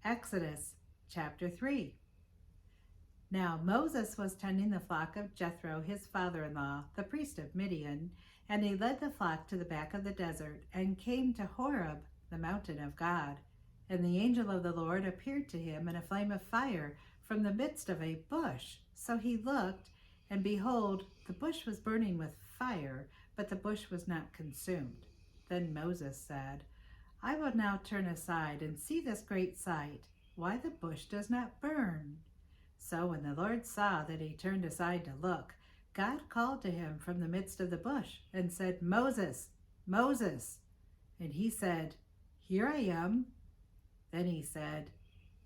Exodus chapter 3. Now Moses was tending the flock of Jethro, his father-in-law, the priest of Midian, and he led the flock to the back of the desert and came to Horeb, the mountain of God. And the angel of the Lord appeared to him in a flame of fire from the midst of a bush. So he looked, and behold, the bush was burning with fire, but the bush was not consumed. Then Moses said, I will now turn aside and see this great sight, why the bush does not burn. So when the Lord saw that he turned aside to look, God called to him from the midst of the bush and said, Moses, Moses. And he said, Here I am. Then he said,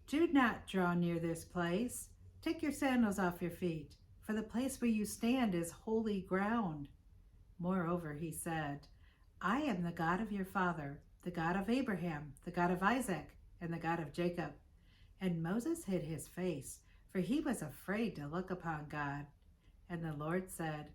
Do not draw near this place. Take your sandals off your feet, for the place where you stand is holy ground. Moreover, he said, I am the God of your father, the God of Abraham, the God of Isaac, and the God of Jacob. And Moses hid his face, for he was afraid to look upon God. And the Lord said,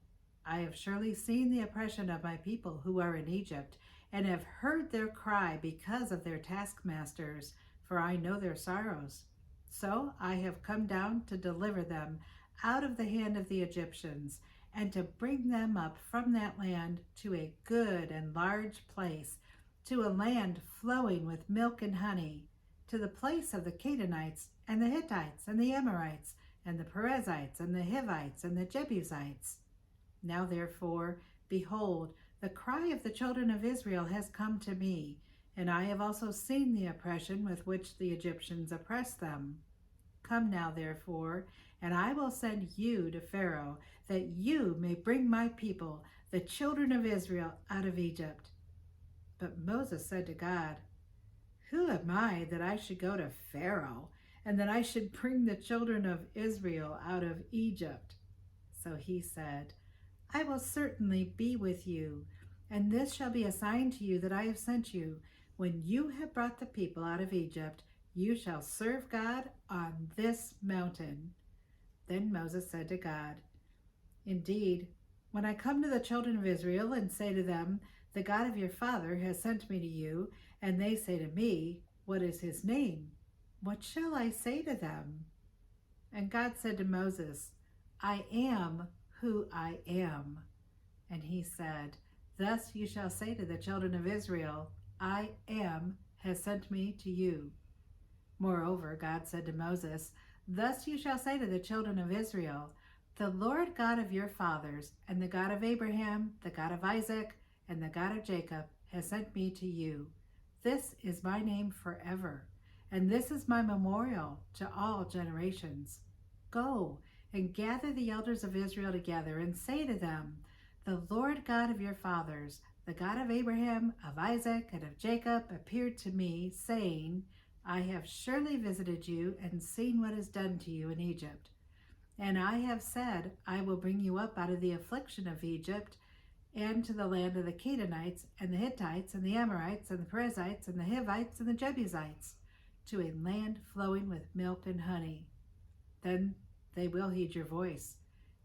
I have surely seen the oppression of my people who are in Egypt, and have heard their cry because of their taskmasters, for I know their sorrows. So I have come down to deliver them out of the hand of the Egyptians, and to bring them up from that land to a good and large place, to a land flowing with milk and honey, to the place of the Canaanites and the Hittites and the Amorites and the Perizzites and the Hivites and the Jebusites. Now therefore, behold, the cry of the children of Israel has come to me, and I have also seen the oppression with which the Egyptians oppress them. Come now therefore, and I will send you to Pharaoh, that you may bring my people, the children of Israel, out of Egypt. But Moses said to God, Who am I that I should go to Pharaoh, and that I should bring the children of Israel out of Egypt? So he said, I will certainly be with you, and this shall be a sign to you that I have sent you. When you have brought the people out of Egypt, you shall serve God on this mountain. Then Moses said to God, Indeed, when I come to the children of Israel and say to them, The God of your father has sent me to you, and they say to me, What is his name? What shall I say to them? And God said to Moses, I am who I am. And he said, Thus you shall say to the children of Israel, I am has sent me to you. Moreover, God said to Moses, Thus you shall say to the children of Israel, The Lord God of your fathers, and the God of Abraham, the God of Isaac, and the God of Jacob, has sent me to you. This is my name forever, and this is my memorial to all generations. Go and gather the elders of Israel together, and say to them, The Lord God of your fathers, the God of Abraham, of Isaac, and of Jacob, appeared to me, saying, I have surely visited you and seen what is done to you in Egypt. And I have said, I will bring you up out of the affliction of Egypt, and to the land of the Canaanites, and the Hittites, and the Amorites, and the Perizzites, and the Hivites, and the Jebusites, to a land flowing with milk and honey. Then they will heed your voice,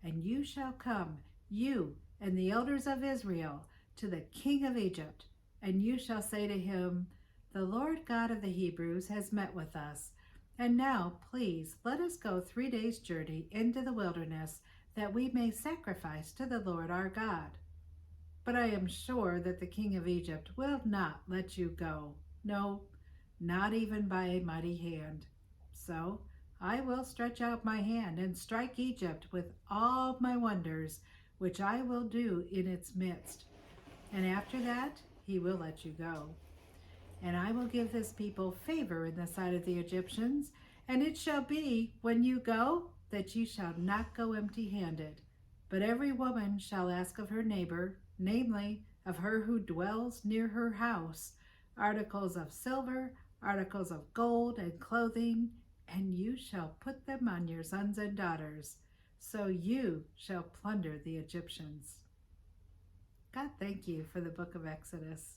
and you shall come, you and the elders of Israel, to the king of Egypt, and you shall say to him, The Lord God of the Hebrews has met with us, and now, please, let us go 3 days' journey into the wilderness, that we may sacrifice to the Lord our God. But I am sure that the king of Egypt will not let you go, no, not even by a mighty hand. So I will stretch out my hand and strike Egypt with all my wonders, which I will do in its midst. And after that he will let you go. And I will give this people favor in the sight of the Egyptians, and it shall be, when you go, that you shall not go empty-handed. But every woman shall ask of her neighbor, namely, of her who dwells near her house, articles of silver, articles of gold, and clothing, and you shall put them on your sons and daughters. So you shall plunder the Egyptians. God, thank you for the book of Exodus.